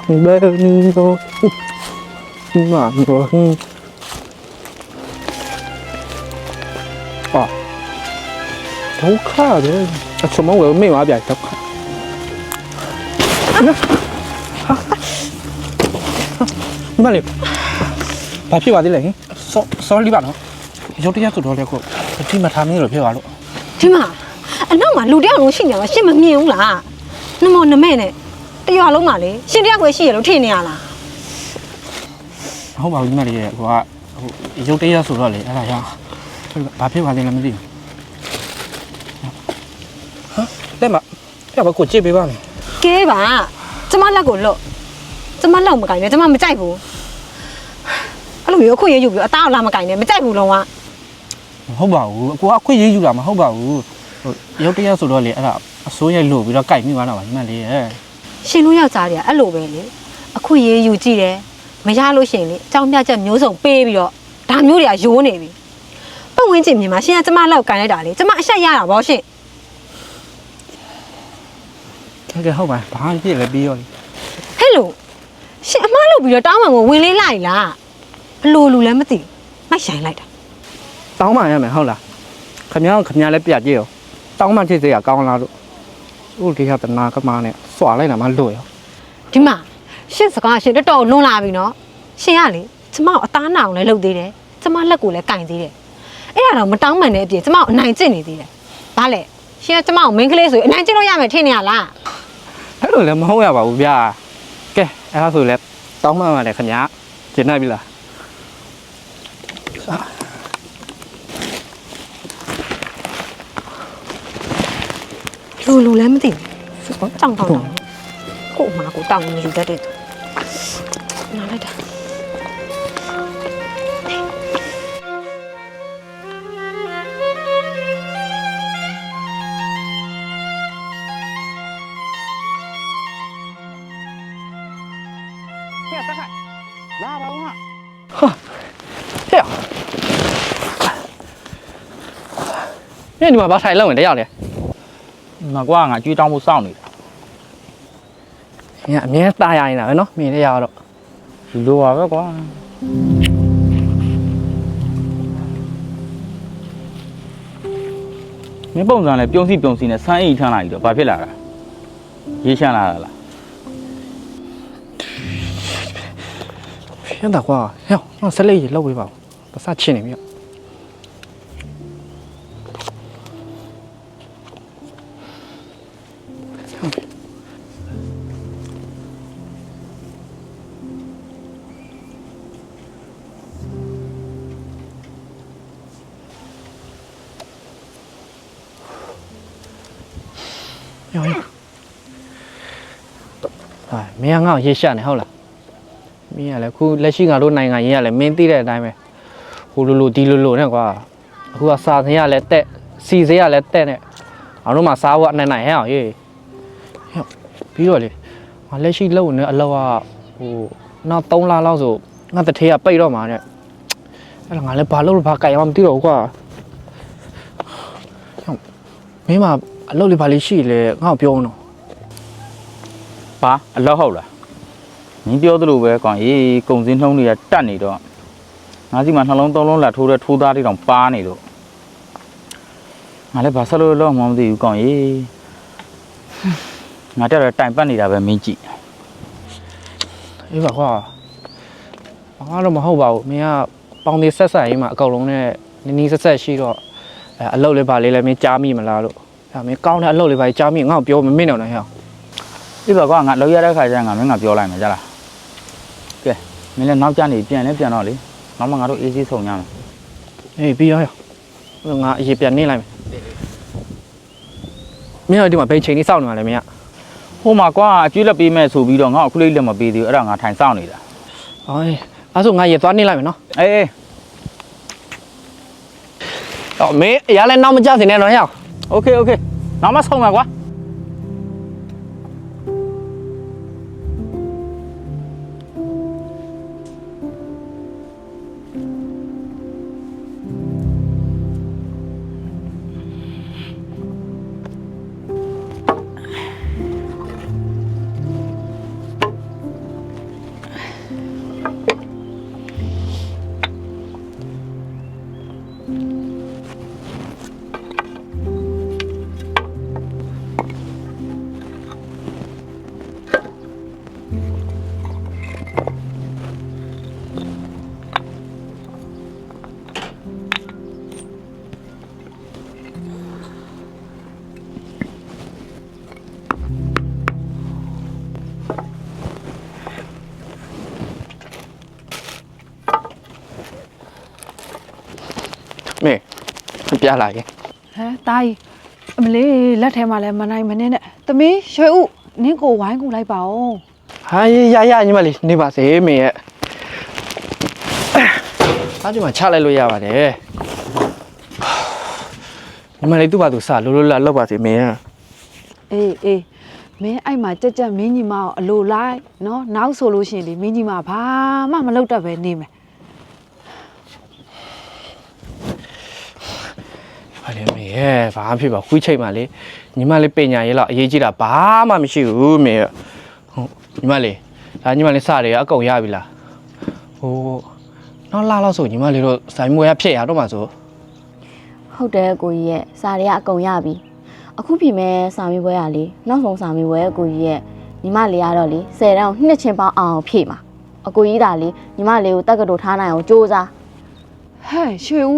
Benito Mano À Đâu khá rồi Sao mà người mấy mà bịa đâu Mà liền Bà phía bà đi lấy Sao đi bạn hả Dẫu đi ra tụi đó liền cô Thì mà tham như rồi phía bà lộ Thì mà Anh nói mà lũ đeo nó xin nhờ xin mà nhiều là Nó mòn nó mẹ này Đi vào lúc mà lấy Xin đeo quay xì ở đâu thế này à Không bảo như mà đi của dẫu đi ra tụi đó lấy Là sao Bà phía bà đi làm gì Hả Đây mà Cái bà của chị bế bà này Kế bà Chứ mà là của lộ Chứ mà lòng mà cảnh này chứ mà mới chạy bố Anh lũ yếu khuyên yếu yếu Tao làm mà cảnh này mới chạy bố lòng à Không bảo cô quay gì làm mà không bảo dẫu đi ra tụi đó lấy là số nhà lụt vì nó cày như mà nào mà lấy Xin lũ nhau trả để anh lũ về lấy Khuyên yếu yếu gì đấy Mà ra lũ xin lấy Trong nhà chậm nhớ rộng bê bì đó Đàm nhớ để yếu này bì Bác nguyên chìm nhìn mà xin chứ mà lâu cảnh này đã lấy Chứ mà sẽ ra là bao xin cái không phải bà cái gì là bi rồi Hello Xin mà lâu bì đó tao mà ngồi quên lấy lại là Lô lù lên mất gì Mày xảy lại đó tao mà em mày không là khăm nhà lấy bịa gì rồi tao mà chơi gì à cao nào ủa thì hạt na cái mà này xóa lại là mà lười Thì mà Xin sẽ có xin nó trâu luôn là vì nó Xin à lý Chứ mà ở ta nào này lâu tí đấy Chứ mà là cụ lại cảnh gì đấy Ê là nó tao mà này bì Chứ mà ở này trên này tí đấy Bà lệ Xin chứ mà ở mình cái lấy rồi Này trên nó ra mày thế này là thế rồi là mà không bảo bia cái em rồi là tao mà để khăm nhà chuyện này bây giờ Lù lù lên mất gì Trong thằng nào Cụ mà cụ tòng như thế đấy Nói đây đã ra đâu hả thế à thế nhưng mà bà thầy lâu rồi đấy à đấy mà qua ngài truy trong một sau này nhà nghe tai ai nào nó mình đấy à đâu lùa cái quá mấy bông rằng này biểu xì này sáng ý thằng này được bà biết là gì xem là hiện tại qua heo nó sẽ lấy gì lâu vậy bảo bà sao chuyện này vậy rồi mấy anh ngào gì xem này không là mấy anh là khu lấy xin ngào đôi này ngày như là mấy tí này đây mày khu lù tí lù này qua khu xa thế là tệ xì thế là tệ này ở nó mà xa vợ này hả gì ví dụ đi mà lấy xin lâu nữa lâu à nó tông la lâu rồi nó thật thế à bay đó mà này là ngài lấy bà lâu bà cày mà tí đâu qua mấy mà lâu đi bà lấy xì là ngào biểu nó bà lâu hậu là những biểu đồ về còn ý công dân không đi chăn này đó ngài chỉ mà thằng long tông long là thu ta đi đồng ba này đó ngài lấy bà sao lâu mà thì còn ý ngài cho là time ban này là về mình chị ý bảo qua nó mà hậu bảo mấy bằng đi xét giải mà cầu lông này ní xét giải xí đó lâu lấy bà lấy là mấy cha mi mà là đó mấy cao này lâu lấy bà cha mi ngào biểu mà mấy nào này hả đi vào qua ngài lâu ra đấy khai ra ngài mới ngài biểu lại mà ra là kìa mình lên nấu chăn thì pian nó đi nó mà ngài đâu easy sống nhau ê bây giờ ngài gì pian này lại mấy người đi mà bay chơi đi sao nữa này mấy hôm mà qua chú là bị mẹ sụp bị đó ngõ khu lên mà bị thì ở đó ngài thành sao này là ôi số ngài gì toán đi lại mà nó ê mấy giá lên 50 thì nên nói nhau ok nó mà xong rồi quá ပြလာခဲ့ ဟဲတာကြီးအမလေးလက်ထဲမှာလဲမနိုင်မနေနဲ့သမီးရွှေဥနင်းကိုဝိုင်းကူလိုက်ပါဦး ဟာရညီမလေးနေပါစေမေရဲ့အားဒီမှာချလိုက်လို့ရပါတယ်ညီမလေးသူ့ဘာသူစလိုလာလောက်ပါစေမေရဲ့ အေးမင်းအဲ့မှာကြက်မင်းကြီးမအောင်အလိုလိုက်နော်နောက်ဆိုလို့ရှိရင်ဒီမင်းကြီးမဘာမှမလုပ်တတ်ပဲနေမယ် ဟာလေမေရဲ့ဘာမှဖြစ်ပါခွေးချိတ်မှလေညီမလေးပညာရေးလောက်အရေးကြီးတာဘာမှမရှိဘူးမေရဲ့ဟုတ်ညီမလေးဒါညီမလေးစတယ်အကုန်ရပြီလားဟိုနောက်လာလောက်ဆိုညီမလေးတို့ဆိုင်မွေးရဖြစ်ရတော့မှာဆို ဟုတ်တယ်ကိုကြီးရဲ့စာတွေကအကုန်ရပြီအခုပြီမဲ့စာမေးပွဲရလေနောက်ဆုံးစာမေးပွဲကိုကြီးရဲ့ညီမလေးကတော့လေ10တန်းကိုနှစ်ချင်းပေါင်းအောင်ဖြည့်မှာအကိုကြီးဒါလေညီမလေးကိုတက်ကတူထားနိုင်အောင်စူးစမ်း ဟဲ့ရွှေဥ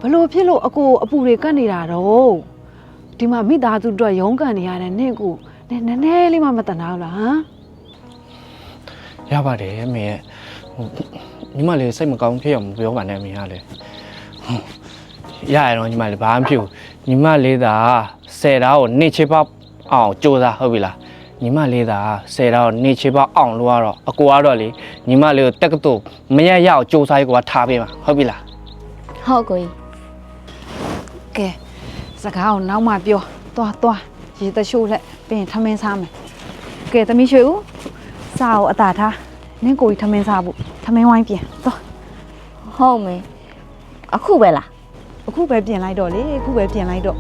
ဘလို့ဖြစ်လို့အကိုအပူတွေကတ်နေတာတော့ဒီမှာမိသားစုအတွက်ရုန်းကန်နေရတဲ့နင့်ကိုနည်းနည်းလေးမှမတနာဘူးလားဟမ် ရပါတယ်မေရဲ့ဟိုညီမလေးစိတ်မကောင်းဖြစ်အောင်မပြောပါနဲ့မေကလည်းဟုတ်ရရတော့ညီမလေးဘာမှမဖြစ်ဘူးညီမလေးသာ10တားကိုနှစ်ချေပေါက်အောင်ကြိုးစားဟုတ်ပြီလားညီမလေးသာ10တားကိုနှစ်ချေပေါက်အောင်လို့ကတော့အကိုကတော့လေညီမလေးကိုတက်ကတူမရရအောင်ကြိုးစားရေးကိုကထားပေးမှာဟုတ်ပြီလား ဟုတ်ကိုကြီး ကဲစကားကိုနောက်မှပြောသွားရေတရှိုးလက်ပြီးရင်ထမင်းစားမယ်ကဲသမီးရွှေဦးစားအောင်အသာထားနင့်ကိုကြီးထမင်းစားဖို့ထမင်းဝိုင်းပြင်သွား ဟုတ်မေအခုပဲလား အခုပဲပြင်လိုက်တော့လေအခုပဲပြင်လိုက်တော့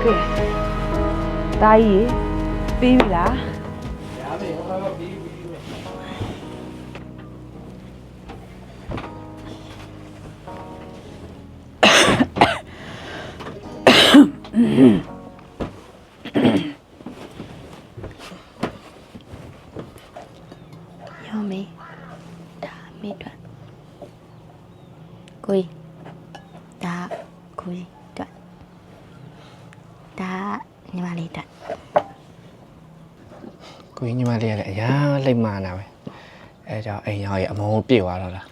ကဲတာကြီးပြီးပြီလားရောမေဒါမေအတွက်ကိုကြီးဒါကိုကြီးအတွက်ဒါညီမလေးအတွက် ကိုကြီးညီမလေးကလည်းအရာလိမ့်မာနာပဲအဲကြောင့်အိမ်ရောက်ရဲ့အမုန်းပြေသွားတော့လား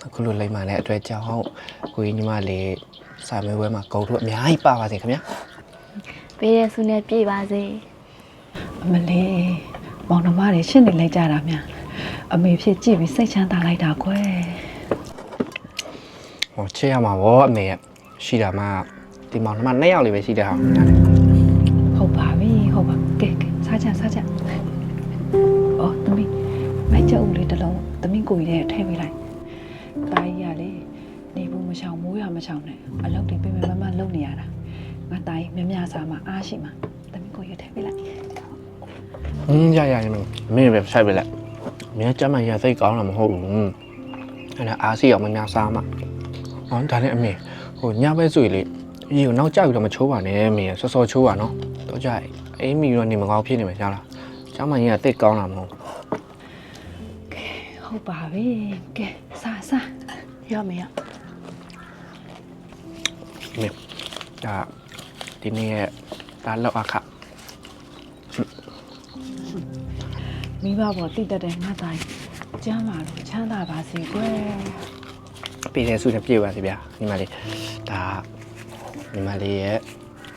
အခုလိုလိမ့်မာတဲ့အတွက်ကြောင့်ကိုကြီးညီမလေးစာမေးပွဲမှာဂုဏ်တို့အများကြီးပါပါစေခင်ဗျာ ပေးရဆုနဲ့ပြေပါစေ အမလေးမောင်နှမတွေရှင်းနေလိုက်ကြတာများအမေဖြစ်ကြည့်ပြီးစိတ်ချမ်းသာလိုက်တာကွယ် ဟောချေရမှာဗောအမေရှိတာမှဒီမောင်နှမ2ယောက်လေးပဲရှိတဲ့ဟာညာလေ ဟုတ်ပါပြီဟုတ်ပါကဲစားကြအော်သမီးမိုက်ချက်ဦးလေးတစ်လုံးသမီးကိုကြီးရဲ့ထည့်ပေးလိုက်တာကြီးရလေနေဘူးမချောင်မိုးရမချောင်နဲ့အလုပ်တွေပြင်မမလုပ်နေရတာငါတာကြီးမြစားမှာအားရှိမှာသမီးကိုကြီးထည့်ပေးလိုက် ရမင်းပဲဆိုင်ပဲလက်မင်းကျမရစိတ်ကောင်းတာမဟုတ်ဘူးအဲ့ဒါအားစီအောင်မများစားမှဟောဒါနဲ့အမေဟိုညပဲဆိုရလေရေကိုနောက်ကြောက်ပြီးတော့မချိုးပါနဲ့မင်းစောစောချိုးပါနော်တော့ကြအိမ်မီတော့နေမကောင်းဖြစ်နေမှာရှားလားကျမရတိတ်ကောင်းတာမဟုတ် ဟုတ်ပါပြီကဲစားရမယ်ရ မေဒါဒီနေ့ဒါလောက်အခါ မိဘပေါ်တိတ်တက်တဲ့ငါသားကြီးကျမ်းလာတော့ချမ်းသာပါစေကွယ် ပြည်တဲ့စုနဲ့ပြေပါစေဗျာညီမလေးဒါညီမလေးရဲ့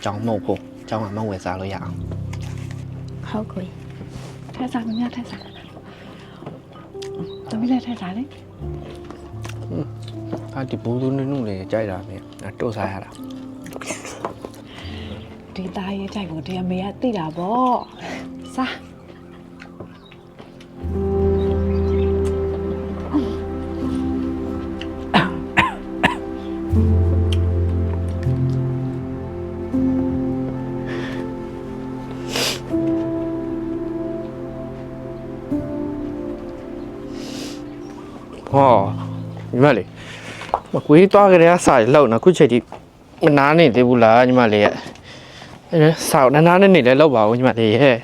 ကြောင်းမဟုတ်ဖို့ကြောင်းကမဝယ်စားလို့ရအောင် ဟုတ်ကိုကြီး ထက်စားမများထက်စားသမီးလည်းထက်စားလေ အာဒီဘူးသူနုနုလေးကြိုက်တာမင်းတို့စားရတာ ဒီသားရဲ့ကြိုက်ကိုဒီအမေကသိတာပေါ့စား ညီမလေးမကွေးသွားကြတဲ့အစာလောက်နော်ခုချိန်ထိမနာနေသေးဘူးလားညီမလေးရဲ့အဲစာနာနဲ့နေလဲလောက်ပါဦးညီမလေးရဲ့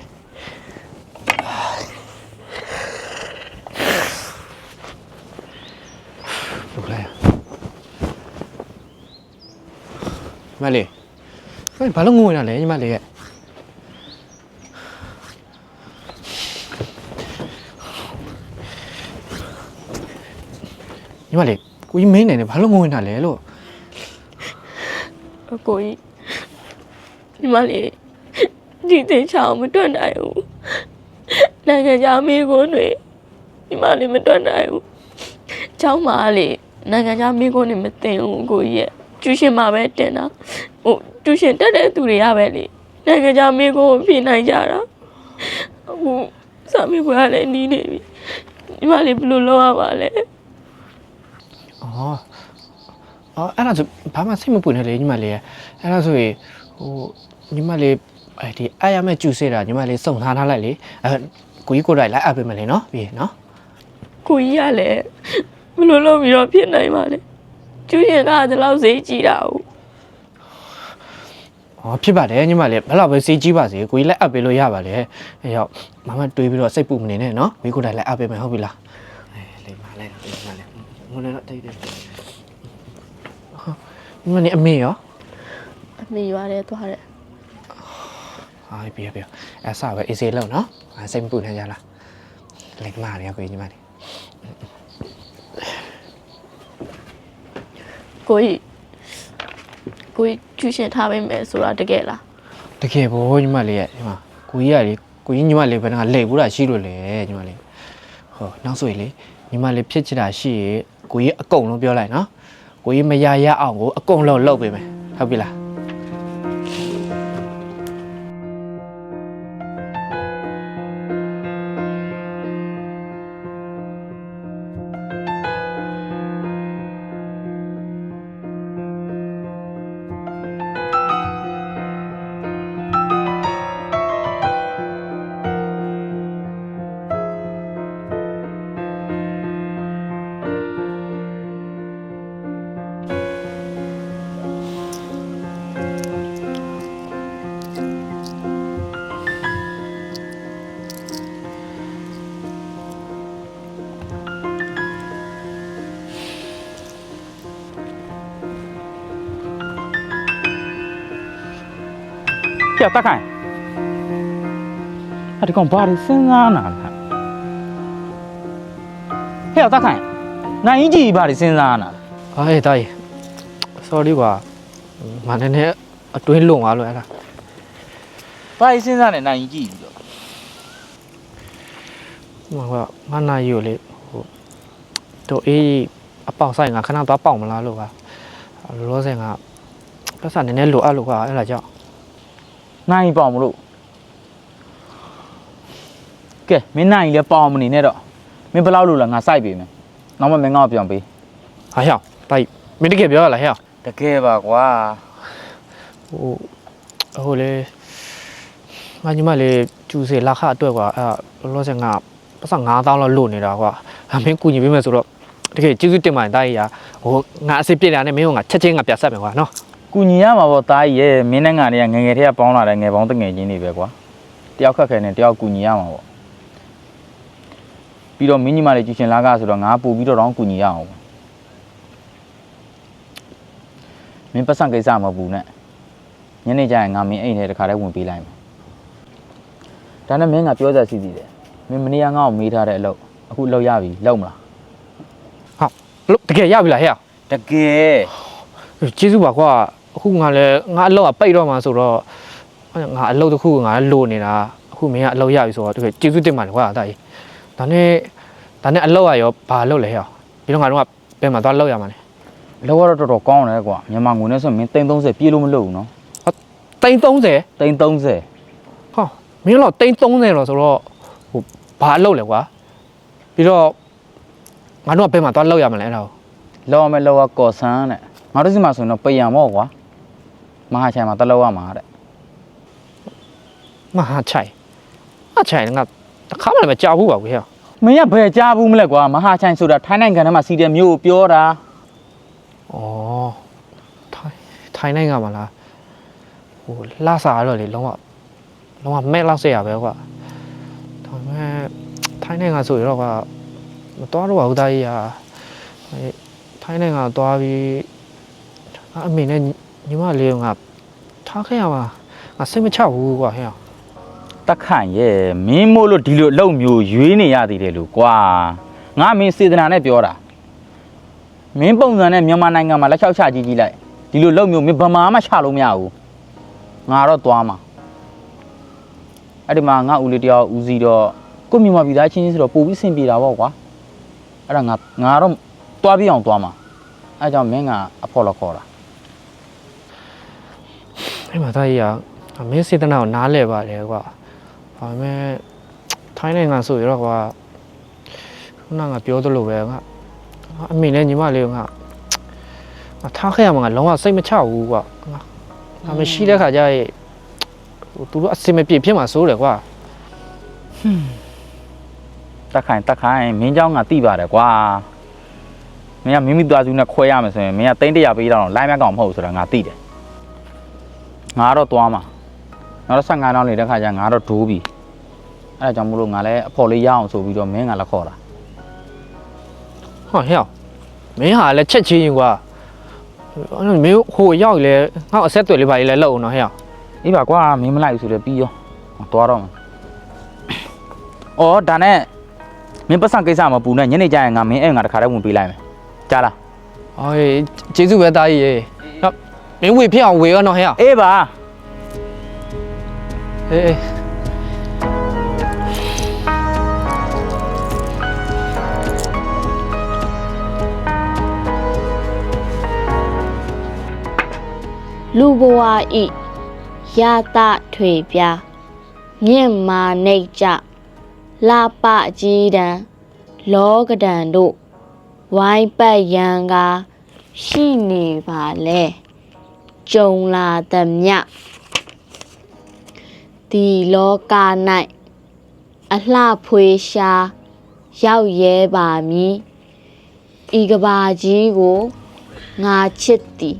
ဘယ်လဲညီမလေးဘာလို့ငိုနေတာလဲညီမလေးရဲ့ညီမလေးကိုကြီးမင်းနေတယ်ဘာလို့ငိုနေတာလဲလို့ အကိုကြီးဒီမလေးဒီတင်ချောင်းမတွတ်နိုင်ဘူးနိုင်ငံခြားမိကွန်းတွေဒီမလေးမတွတ်နိုင်ဘူးချောင်းမာလေနိုင်ငံခြားမိကွန်းတွေမတင်ဘူးအကိုကြီးရဲ့ကျူရှင်မှာပဲတင်တာဟိုကျူရှင်တက်တဲ့သူတွေရပဲလေနိုင်ငံခြားမိကွန်းကိုပြင်နိုင်ကြတာအခုစာမေးပွဲကလည်းနီးနေပြီဒီမလေးဘယ်လိုလုပ်ရပါလဲ အော်အဲ့ဒါဆိုဘာမှစိတ်မပူနဲ့လေညီမလေးအဲ့ဒါဆိုရင်ဟိုညီမလေးဒီအားရမဲ့ကျူစေတာညီမလေးစုံထားထားလိုက်လေကိုကြီးကိုယ်တိုင်လိုက်အပ်ပေးမယ်လေနော်ပြီးနော် ကိုကြီးကလည်းဘယ်လိုလုပ်ပြီးတော့ဖြစ်နိုင်ပါလဲကျူရှင်ကဒီလောက်ဈေးကြီးတာဟုတ် ဖြစ်ပါတယ်ညီမလေးဘယ်တော့ပဲစီးကြီးပါစေကိုကြီးလိုက်အပ်ပေးလို့ရပါလေအဲ့ရောက်မမတွေးပြီးတော့စိတ်ပူမနေနဲ့နော်ကိုကြီးကိုယ်တိုင်လိုက်အပ်ပေးမယ်ဟုတ်ပြီလားလေမလိုက်တော့ညီမလေးငိုနေတော့တိတ်တယ်ညီမလေးအမေရော အမေရွာတယ်သွားတယ် ဟာပြအဲ့ဆာပဲအေးစေးလောက်နော်စိတ်မပူနဲ့ကြလားလိုက်မာရကိုကြီးညီမလေး ကိုကြီးကျူရှင်ထားပေးမယ်ဆိုတာတကယ်လား တကယ်ဘောညီမလေးရဲ့ညီမကိုကြီးကလေကိုကြီးညီမလေးဘယ်တော့လှည့်ဘူးလားရှိလို့လေညီမလေးဟောနောက်ဆိုရင်လေညီမလေးဖြစ်ချင်တာရှိရင်ကိုကြီးအကုန်လုံးပြောလိုက်နော်ကိုကြီးမရရအောင်ကိုအကုန်လုံးလုပ်ပေးမယ်ဟုတ်ပြီလား 叫大看，他这讲把的身上拿看，叫大看，那一季把的身上拿， အေးတာကြီး sorry ကွာမနည်းနည်းအတွင်းလုံသွားလို့အဲ့ဒါ 把的身上的那一季的， ဟိုကငါနာရီကိုလေဟိုတို့အေးအပေါက်ဆိုင်ငါခဏသွားပေါက်မလားလို့ကလောလောဆယ်ငါပတ်စံနည်းနည်းလိုအပ်လို့ကအဲ့ဒါကြောင့် 那一包不路，给，没那一个包么你那个，没不老路了，俺晒别没，那么没俺不想背， ဟာဟောက်တာကြီးမင်းတကယ်ပြောရလားဟဲ့ 这个吧，瓜， ဟိုလေငါညီမလေးကျူစေလက်ခအတွက်ကွာအဲ့လောလောဆယ်ငါပတ်စံ9000လောက်လို့နေတာကွာမင်းကူညီပေးမယ်ဆိုတော့တကယ်ကျေးဇူးတင်ပါတယ်တာကြီးဟာဟိုငါအစ်ပြည့်လာနဲ့မင်းကငါချက်ချင်းငါပြဆက်မယ်ကွာနော် 姑娘嘛，我大爷，没那俺的，俺给他帮了的，俺帮的眼睛里边瓜，雕刻开呢，雕姑娘嘛我，比如明年嘛的就先哪个说了，俺不比如让姑娘哦，没不上给啥么不呢？人家讲俺们哎呢，看来问别来嘛，但是明俺表在是的，明明年俺没他的路，အခုလောက်ရပြီလောက်မလား လို့တကယ်ရပြီလားဟဲ့ တကယ် ကျေးဇူးပါကွာအခုငါလည်းငါအလောက်ကပိတ်တော့မှာဆိုတော့ငါအလောက်တစ်ခုငါလိုနေတာအခုမင်းကအလောက်ရပြီဆိုတော့တကယ်ကျေးဇူးတင်ပါတယ်ကွာတာကြီးဒါနဲ့အလောက်ရရောဘာလောက်လဲဟဲ့ပြီးတော့ငါတို့ကဘယ်မှာသွားလောက်ရမှာလဲ လောက်ရတော့တော်တော်ကောင်းတယ်ကွာမြန်မာငွေနဲ့ဆိုရင်330ပြေးလို့မလုပ်ဘူးနော် 330 330 ဟောမင်းတော့330တော့ဆိုတော့ဟိုဘာလောက်လဲကွာပြီးတော့ငါတို့ကဘယ်မှာသွားလောက်ရမှာလဲအဲ့ဒါကို လောက်မယ်လောက်ကကော်ဆန်းတဲ့ငါတို့စီမှာဆိုရင်တော့ပယံမော့ကွာမဟာချိုင်မှာတလောက်ရမှာတဲ့ မဟာချိုင်ငါတခါမှလည်းမကြောက်ဘူးပါဘူးဟဲ့ မင်းကဘယ်ကြားဘူးမလဲကွာမဟာချိုင်ဆိုတာထိုင်းနိုင်ငံထဲမှာစီးတဲ့မျိုးကိုပြောတာ ဩထိုင်းနိုင်ငံမှာလားဟိုလာစားရတော့လေလုံးဝမဲ့လောက်ဆက်ရပဲကွာဒါပေမဲ့ထိုင်းနိုင်ငံဆိုရတော့ကွာမတော်တော့ဘူးသားကြီးဟာထိုင်းနိုင်ငံသွားပြီးအမေနဲ့ညီမလေးကထားခဲ့ရမှာငါစိတ်မချဘူးကွာဟဲ့ တက်ခန့်ရဲ့မင်းမို့လို့ဒီလိုအလုပ်မျိုးရွေးနေရသေးတယ်လို့ကွာငါမင်းစေတနာနဲ့ပြောတာမင်းပုံစံနဲ့မြန်မာနိုင်ငံမှာလက်လျှောက်ချကြီးလိုက်ဒီလိုအလုပ်မျိုးမင်းဗမာမှချလို့မရဘူးငါတော့သွားမှာအဲ့ဒီမှာငါဦးလေးတယောက်ဦးစီးတော့ကိုမြန်မာပြည်သားချင်းချင်းဆိုတော့ပို့ပြီးဆင်ပြေတာပေါ့ကွာအဲ့ဒါငါတော့သွားပြီးအောင်သွားမှာအဲ့ကြောင့်မင်းကအဖော်လောက်ခေါ်တာ အဲ့မှာသားကြီးကမင်းစေတနာကိုနားလဲပါတယ်ကွာဒါပေမဲ့ထိုင်းနိုင်ငံဆိုရတော့ကွာခုနကပြောသလိုပဲကအမေနဲ့ညီမလေးကထားခဲ့ရမှာလုံးဝစိတ်မချဘူးကွာငါမရှိတဲ့ခါကျရင်သူတို့အစင်မပြေဖြစ်မှာစိုးတယ်ကွာ တက်ခိုင်မင်းเจ้าငါတိပါတယ်ကွာမင်းကမိမိသွားစုနဲ့ခွဲရမယ်ဆိုရင်မင်းက300ပေးတော့လိုင်းမြတ်ကောင်မဟုတ်ဆိုတာငါသိတယ်ငါတော့သွားမှာနောက်တော့15တောင်းနေတဲ့ခါကျငါတော့ဒိုးပြီအဲ့ဒါကြောင့်မို့လို့ငါလည်းအဖော်လေးရအောင်ဆိုပြီးတော့မင်းကလည်းခေါ်တာ ဟောဟဲ့မင်းဟာလည်းချက်ချင်းကွာအဲ့မင်းဟိုရောက်လေငါအဆက်တွေလေးပါလေလောက်အောင်နော်ဟဲ့ အေးပါကွာမင်းမလိုက်ဘူးဆိုတော့ပြီးရောသွားတော့မှာအော်ဒါနဲ့မင်းပတ်စံကိစ္စမပူနဲ့ညနေကျရင်ငါမင်းအဲ့ငါတခါတည်းဝင်ပေးလိုက်မယ်ကြားလား အေးကျေးဇူးပဲသားကြီးရေနော်မင်းဝေဖြစ်အောင်ဝေရောနော်ဟဲ့ အေးပါ အေး လူဘဝဤယာတထွေပြမြင့်မာနေကြလာပကြီးတံလောကဒံတို့ဝိုင်းပတ်ရန်ကရှိနေပါလေကြုံလာသမျှဒီလောက၌အလှဖွေရှာရောက်ရဲပါမည်ဤကဘာကြီးကိုငါချစ်သည်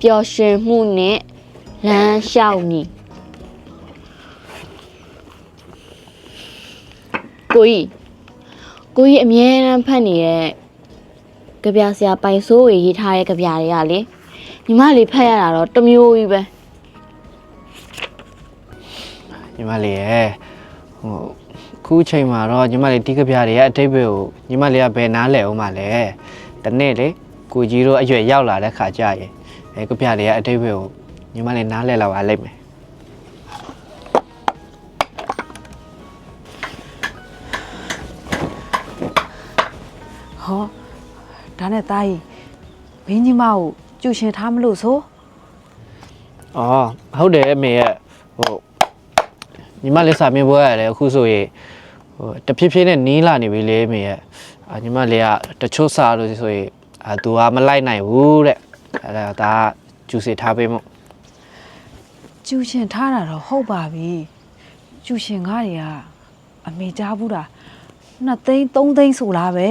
ပျော်ရွှင်မှုနဲ့လမ်းလျှောက်မည်ကိုကြီးအမြဲတမ်းဖတ်နေတဲ့ကြပြဆရာပိုင်စိုးဝေရေးထားတဲ့ကြပြတွေကလေညီမလေးဖတ်ရတာတော့တစ်မျိုးကြီးပဲ ညီမလေးရဲ့ဟိုခုချိန်မှာတော့ညီမလေးတီးကပြတွေရဲ့အတိတ်ပဲကိုညီမလေးကဘယ်နားလဲအောင်မလဲတနေ့လေကိုကြီးတို့အရွယ်ရောက်လာတဲ့ခါကျရင်အဲကပြတွေရဲ့အတိတ်ပဲကိုညီမလေးနားလဲလာပါလိမ့်မယ် ဟောဒါနဲ့တားကြီးမင်းကြီးမကိုကျူရှင်ထားမလို့ဆို အော်ဟုတ်တယ်အမေရဲ့ဟိုညီမလေးစာမင်းပွဲရတယ်အခုဆိုရင်ဟိုတဖြည်းဖြည်းနဲ့နီးလာနေပြီလေအမေရဲ့ညီမလေးကတချို့စာလို့ဆိုရင်သူကမလိုက်နိုင်ဘူးတဲ့အဲ့ဒါကျူစီထားပေးမို့ ကျူရှင်ထားတာတော့ဟုတ်ပါပြီကျူရှင်ကားတွေကအမေကြားဘူးတာ2သိန်း3သိန်းဆိုလားပဲ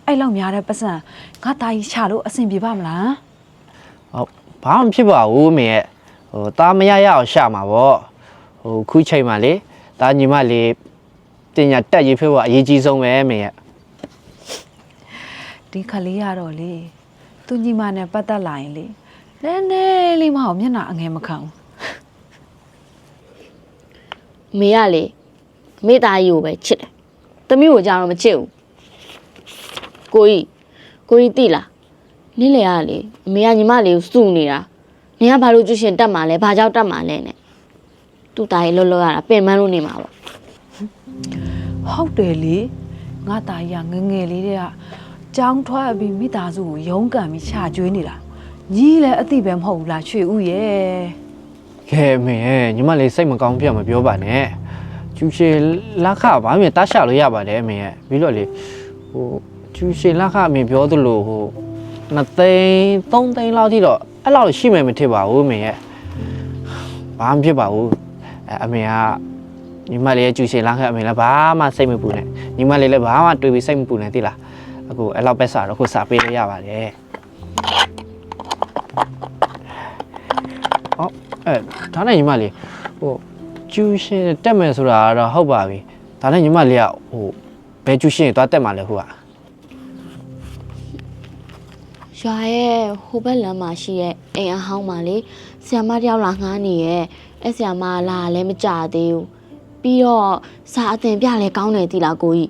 အဲ့လောက်များတဲ့ပတ်စံငါတားကြီးချလို့အဆင်ပြေပါမလား ဟုတ်ဘာမှဖြစ်ပါဘူးအမေရဲ့ဟိုตาမရရအောင်ရှာမှာပေါ့ဟိုခုချိန်မှာလေตาညီမလေးတင်ညာတက်ရေးဖြစ်ဖို့အရေးကြီးဆုံးပဲအမေရဲ့ ဒီခလေးရတော့လေသူညီမနဲ့ပတ်သက်လာရင်လေနည်းနည်းလေးမအောင်မျက်နှာအငယ်မခံဘူး မေကလေမိသားကြီးကိုပဲချစ်တယ်သမီးကိုကြတော့မချစ်ဘူးကိုကြီးသိလားနင်းလေကလေအမေကညီမလေးကိုစုနေတာနင်ကဘာလို့ကျူရှင်တက်မှာလဲဘာကြောင့်တက်မှာလဲနဲ့သူ့သားကြီးလှုပ်လှုပ်ရတာပင်ပန်းလို့နေမှာပေါ့ ဟုတ်တယ်လေငါတားကြီးကငယ်ငယ်လေးတွေကကြောင်းထွက်ပြီးမိသားစုကိုရုန်းကန်ပြီးခြာကျွေးနေတာညီလည်းအသိပဲမဟုတ်ဘူးလားချွေဦးရဲ့ ခဲအမေရဲ့ညီမလေးစိတ်မကောင်းပြမပြောပါနဲ့ကျူရှေလက်ခဘာမှတားရှာလို့ရပါတယ်အမေရဲ့ပြီးတော့လေဟိုကျူရှေလက်ခအမေပြောသလိုဟို2သိန်း3သိန်းလောက်ထိတော့အဲ့လောက်ရှိမယ်မထင်ပါဘူးအမေရဲ့ဘာမှဖြစ်ပါဘူးအမေက ညီမလေးရဲ့ကျူရှင်လာခဲ့အမေလည်းဘာမှစိတ်မပူနဲ့ညီမလေးလည်းဘာမှတွေးပြီးစိတ်မပူနဲ့သိလားအခုအဲ့လောက်ပဲစားတော့ခုစားပေးလို့ရပါတယ်ဟောဒါနဲ့ညီမလေးဟိုကျူရှင်တက်မယ်ဆိုတာတော့ဟုတ်ပါပြီဒါနဲ့ညီမလေးကဟိုဘယ်ကျူရှင်သွားတက်မှာလဲခုက ရွာရဲ့ဟိုဘက်လမ်းမှာရှိရဲ့အိမ်အဟောင်းမှာလေဆီယမတယောက်လာငှားနေရဲ့အဲ့ဆီယမလာလည်းမကြသေးဘူးပြီးတော့စာအသင်ပြလဲကောင်းတယ်တိလားကိုကြီး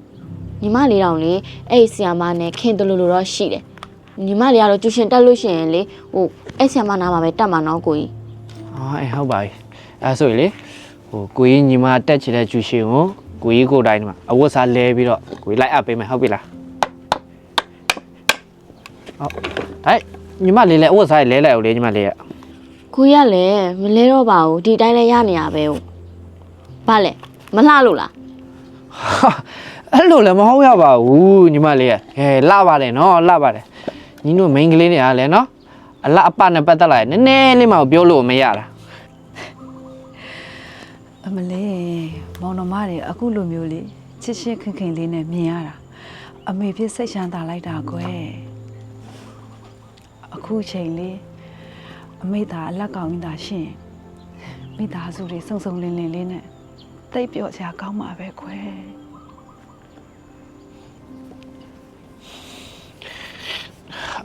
ညီမလေးတောင်လေအဲ့ဆီယမနဲ့ခင်တလူလိုတော့ရှိတယ်ညီမလေးကတော့ကျူရှင်တက်လို့ရှိရင်လေဟိုအဲ့ဆီယမနာမှာပဲတက်မှာနော်ကိုကြီး အေးဟုတ်ပါပြီအဲဆိုရင်လေဟိုကိုကြီးညီမတက်ချင်တဲ့ကျူရှင်ကိုကြီးကိုတိုင်းမှာအဝတ်စားလဲပြီးတော့ကိုကြီးလိုက်အပ်ပေးမယ်ဟုတ်ပြီလားဟုတ်ဒါညီမလေးလည်းအဝတ်စားလဲလိုက်အောင်လေညီမလေးက ကိုကြီးကလည်းမလဲတော့ပါဘူးဒီတိုင်းလဲရနေရပဲဟုတ်ဘာလဲမလှလို့လား အဲ့လိုလည်းမဟုတ်ရပါဘူးညီမလေးကလှပါတယ်နော်လှပါတယ်ညီတို့ main ကလေးတွေကလည်းနော်အလှအပနဲ့ပတ်သက်လာရင်နည်းနည်းလေးမှပြောလို့မရတာ အမလေးမောင်နှမတွေအခုလိုမျိုးလေးချစ်ချင်းခင်ခင်လေးနဲ့မြင်ရတာအမေဖြစ်စိတ်ချမ်းသာလိုက်တာကွယ်အခုချိန်လေးအမေသာအလက်ကောင်ကြီးသာရှင်မိသားစုတွေစုံစုံလင်းလင်းလေးနဲ့တိတ်ပြော့ချာကောင်းမှာပဲခွဲ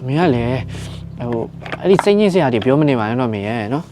အမေကလည်းဟိုအဲ့ဒီစိတ်ညစ်စရာတွေပြောမနေပါနဲ့တော့မေရဲ့နော်